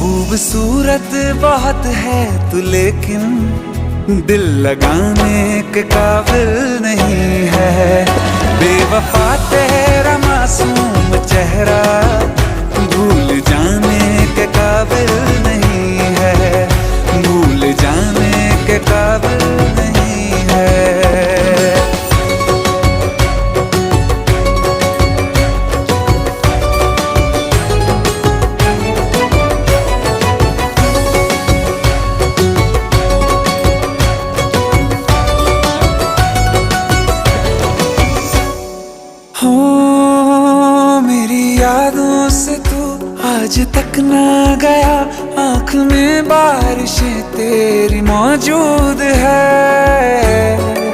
खूबसूरत बहुत है तू, लेकिन दिल लगाने के काबिल नहीं है। बेवफा तेरा मासूम चेहरा भूल जाने के काबिल नहीं है, भूल जाने के काबिल नहीं है। हो मेरी यादों से तू आज तक ना गया, आँख में बारिशें तेरी मौजूद है।